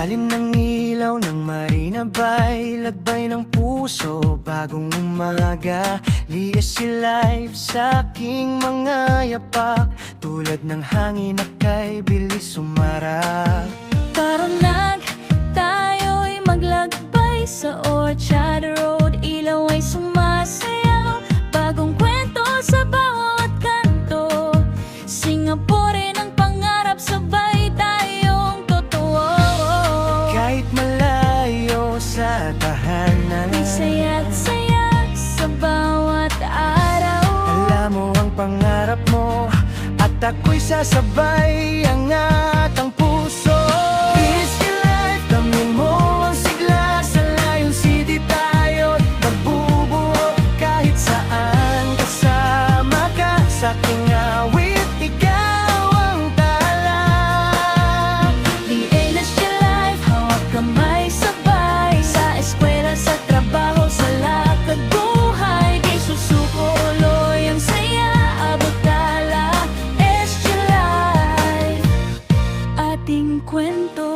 ilalim ng ilaw ng Marina Bay, lagbay ng puso, bagong umaga. Liis si life sa aking mga yapak, tulad ng hangin na kay bilis sumarap. Tara na, tayo'y maglagbay sa Orchard Road, ilaw ay sumasayaw, bagong kwento sa bawat kanto. Singapore ng pangarap, sabay tayong totoo. Kahit malayo sa tahanan, May saya't saya sa bawat araw. alam mo ang pangarap mo, at ako'y sasabay, angat ang puso. Easy life, damhin mo ang sigla, sa Lion City tayo't magbubuo. Kahit saan kasama ka, sa aking awit, ikaw ang tala. Liis your life, hawak kamay sabay, sa eskwela, sa trabaho, sa lakad buhay. Di susuko, uloy ang saya, abot tala. It's your life, ating kwento.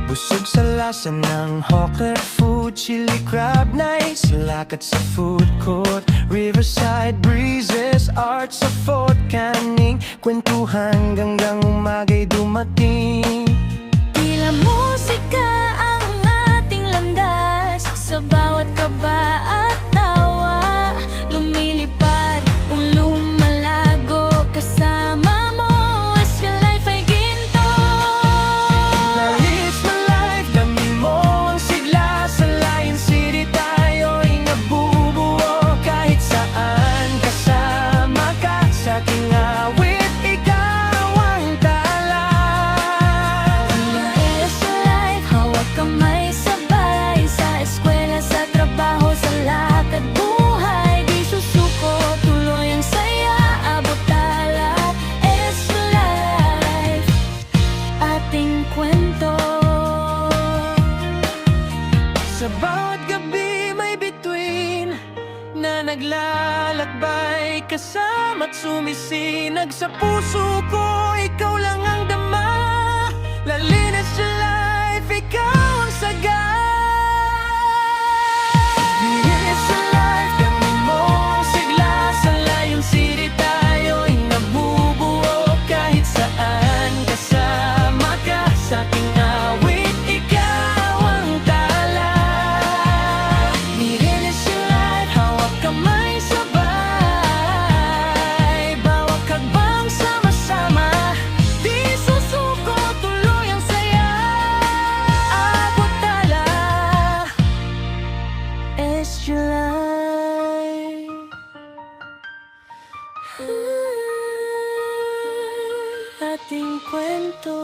Busog sa lasa ng hawker food, chili crab nice, lakat sa food court, riverside breezes, art sa Fort Canning, kwentuhan hanggang umaga'y dumating. Tila musika ang ating landas, sa bawat kaba at tawa. Lumilipad, lumalago, kasama mo. As your life ay ginto. It's my life, damhin mo ang sigla, sa Lion City tayo'y nabubuo. Kahit saan kasama ka, sa aking awit, ikaw ang tala. It's your life, hawak kamay sabay, sa eskwela, sa trabaho, sa lakad buhay. Di susuko, tuloy ang saya, abot tala. It's your life, ating kwento. Sa bawat gabi may bituin na naglalakbay, kasama't sumisinag sa puso ko, ikaw lang ang dama. Lalinis sa life, ikaw ang saga. Linis sa life, damhin mo ang sigla, sa Lion City tayo'y nabubuo. Kahit saan kasama ka, sa aking awit, ikaw ang tala. Nilinis your life, hawak kamay sabay, bawat hakbang sama-sama. Di susuko, tuloy ang saya, abot tala. It's your life, Ating kwento.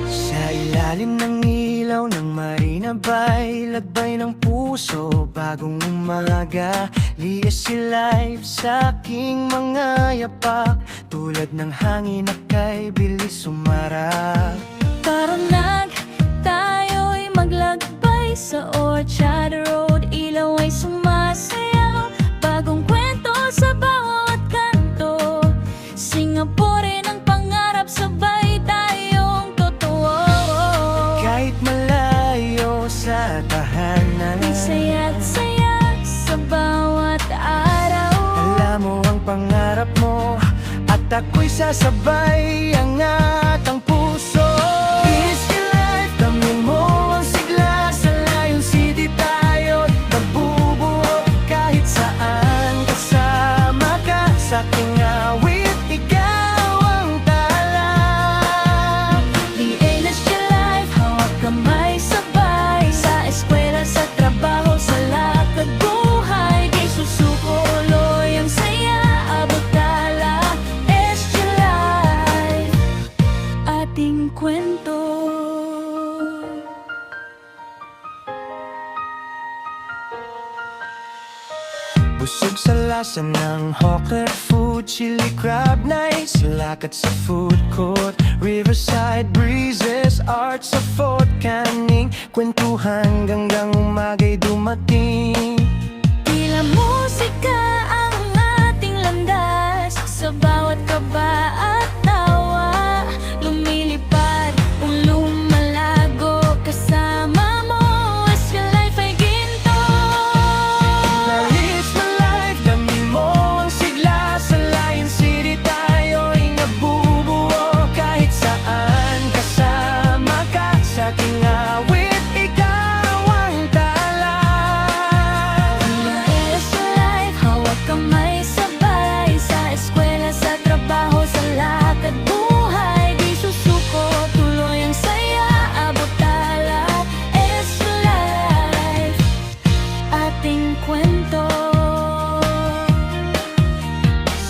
sa ilalim ng ilaw ng Marina Bay, lagbay ng puso, bagong umaga. Liis si life sa aking mga yapak, tulad ng hangin na kay bilis sumarap. Tara na, tayo'y maglagbay sa Orchard Road, ilaw ay sumasayaw, bagong kwento sa bawat kanto. Singapore ng pangarap, sabay tayong totoo. Kahit malayo sa tahanan, May saya't saya sa bawat araw. alam mo ang pangarap mo, at ako'y sasabay, angat ang puso. Easy life, damhin mo ang sigla, sa Lion City tayo't magbubuo. Kahit saan kasama ka, sa aking awit, ikaw ang tala. Liis your life, hawak kamay sabay, sa eskwela, sa trabaho, sa lakad buhay. Di susuko, uloy ang saya, abot tala. It's your life, ating kwento. Busog sa lasa ng hawker food, food, chili crab nights, lakad sa food court, riverside breezes, art sa Fort Canning, kwentuhan hanggang umaga'y dumating. Tila musika ang ating landas, sa bawat kaba at tawa, lumilipad o lumalago kasama mo, as your life ay ginto. Lalis na life, damhin mo ang sigla, sa Lion City tayo'y nabubuo, kahit saan kasama ka, sa aking awit, ikaw ang tala. Lalis na life, hawak kamay sabay, sa eskwela, sa trabaho, sa lakad buhay, di susuko, tuloy ang saya, abot tala. It's your life, ating kwento.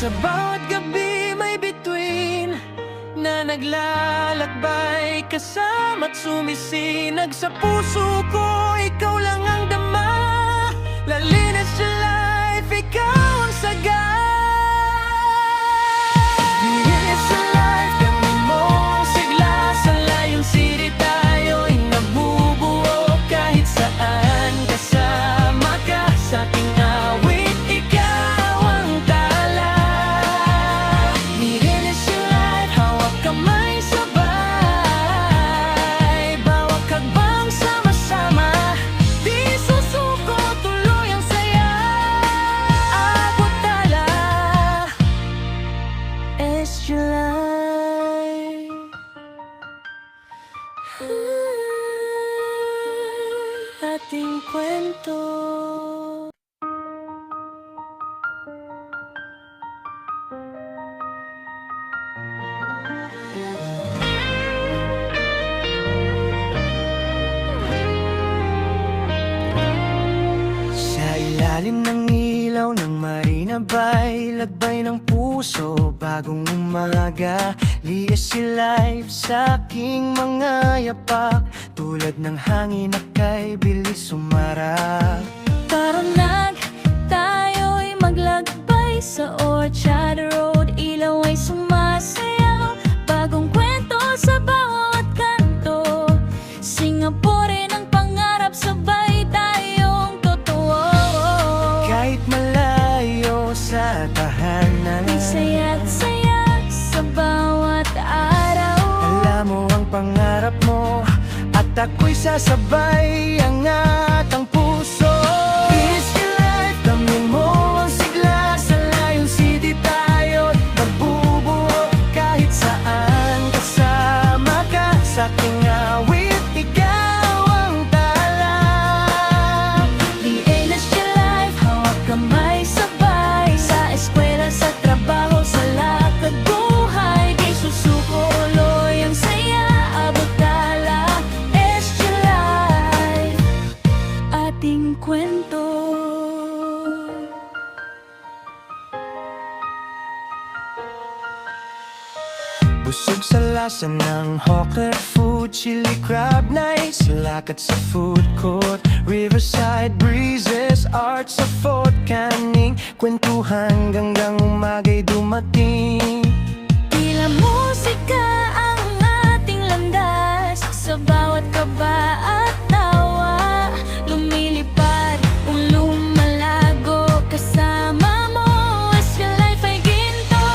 Sa bawat gabi may bituin na naglalakbay, kasama't sumisinag sa puso ko, ikaw lang ang dama. Lalinis sa life, ikaw ang saga. Linis sa life, gamin mo ang sigla, sa Lion City tayo'y nabubuo, kahit saan kasama ka, sa aking awit, ikaw ang tala. Linis sa life, hawak kamay sabay, bawat hakbang sama-sama, di susuko, tuloy ang saya, abot tala. It's your life. Ating kwento. Sa ilalim ng ilaw ng Marina Bay, lagbay ng puso, bagong umaga, liis si life sa aking mga yapak, tulad ng hangin na kay bilis sumarap. Tara nag, tayo'y maglagbay sa Orchard Road, ilaw ay sumasayaw, bagong kwento sa bawat kanto, Singapore ng pangarap, sabay tayong totoo. Kahit malayo sa tahanan, May saya't saya sa bawat araw. alam mo ang pangarap mo, at ako'y sasabay, angat ang puso. Is your life, damhin mo ang sigla, sa Lion City tayo'y nabubuo, kahit saan kasama ka, sa aking awit, ikaw ang tala. Linis your life, hawak kamay sabay, sa eskwela, sa trabaho, sa lakad buhay, di susuko, tuloy ang saya, abot tala. It's your life, ating kwento. Busog sa lasa ng hawker food, chili crab nights, lakad sa food court, riverside breezes, art sa Fort Canning, kwentuhan hanggang umaga'y dumating. Tila musika ang ating landas, sa bawat kaba at tawa, lumilipad o lumalago kasama mo, as your life ay ginto.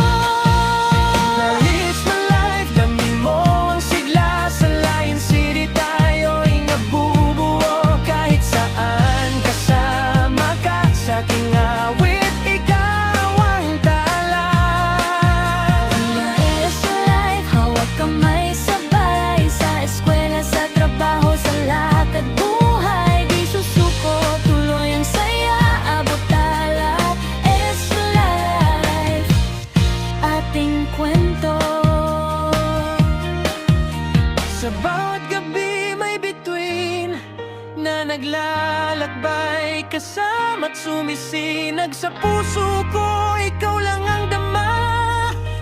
Lalis na life, damhin mo ang sigla, sa Lion City tayo'y nabubuo, kahit saan kasama ka, sa aking awit, ikaw ang tala. Linis sa life, hawak kamay sabay, sa eskwela, sa trabaho, sa lakad buhay, di susuko, tuloy ang saya, abot tala. It's your life, ating kwento. Sa bawat gabi may bituin na naglalakbay, kasama't sumisinag sa puso ko, ikaw lang ang dama.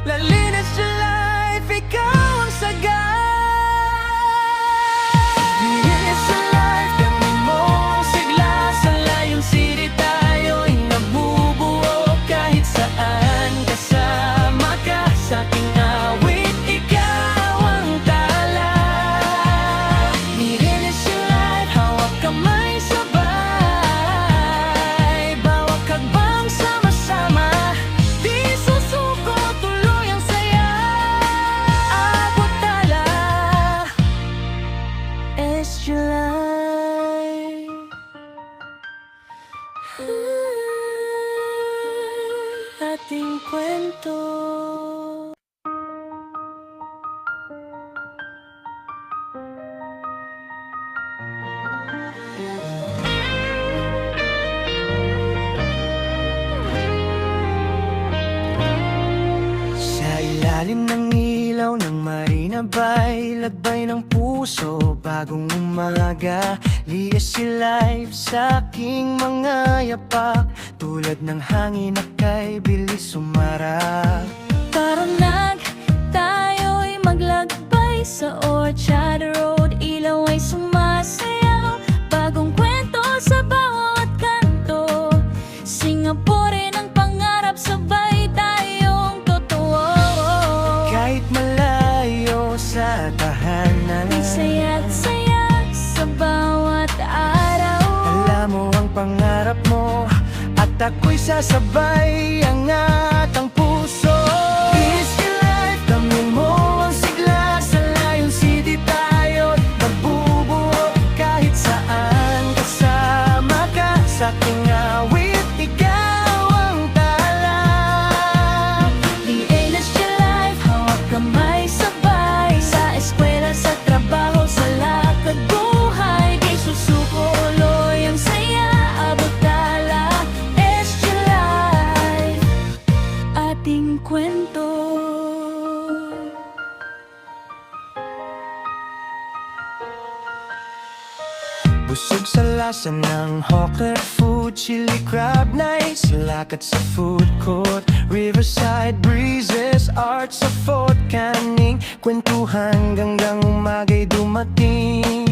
Lalinis sa life, ikaw ang saga. Linis sa life, gamin mo ang sigla, sa Lion City tayo'y nabubuo, kahit saan kasama SG Life. Ating kwento. Sa ilalim ng ilaw ng Marina Bay, lagbay ng puso, bagong umaga. Lias si life sa aking mga yapak, tulad ng hangin na kay bilis sumarap. Tara na, tayo'y maglakbay sa Orchard Road. Ilaw ay sumasayaw, bagong kwento sa bawat kanto. Singapore ng pangarap, sabay tayong totoo. Kahit malayo sa tahanan, May saya't saya sa bawat araw. alam mo ang pangarap mo, at ako'y sasabay, angat ang puso. Easy life, damhin mo ang sigla, sa layong city tayo't magbubuo. Kahit saan kasama ka, sa aking awit, ikaw ang tala. DLSG Life, hawak kamay sabay. Sa eskwela, sa trabaho, sa lakad buhay. Di susuko uloy ang saya, abot tala. SG Life, ating kwento. Busog sa lasa ng hawker food, chili crab nights, lakad sa food court, riverside breezes, art sa Fort Canning, kwentuhan hanggang umaga'y dumating.